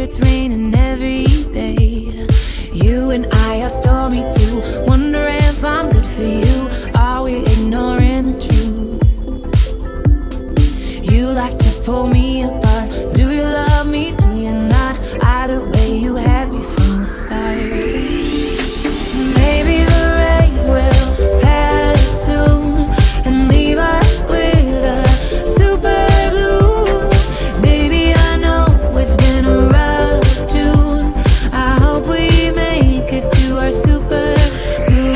it's raining every day. You and I are stormy too. Wonder if I'm good for you. Are we ignoring the truth? You like to pull me apart. Do you love me? Do you not? Either way, you had me from the start. Maybe the rain will pass soon and leave us with a super blue. Baby, I know it's been a rough June. I hope we make it to our super blue.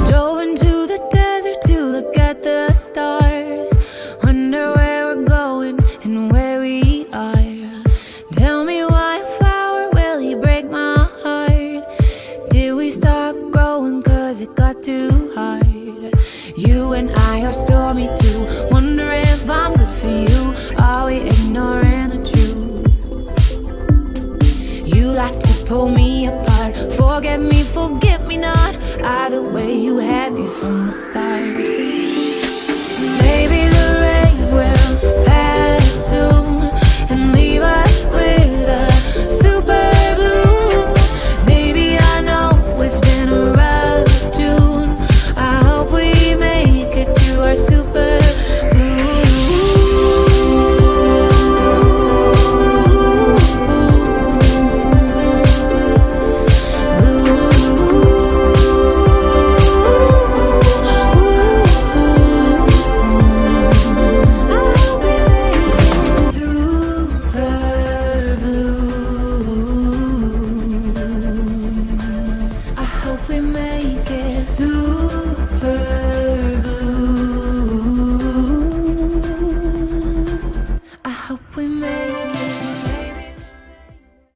Drove into the desert to look at the stars. Wonder where we're going and where we are. Tell me why a flower will he break my heart? Did we stop growing cause it got too hard? You and I are stormy too. Wonder if I'm good for you. Are we ignoring the truth? You like to pull me apart. Forget me, forget me not. Either way, you had me from the start.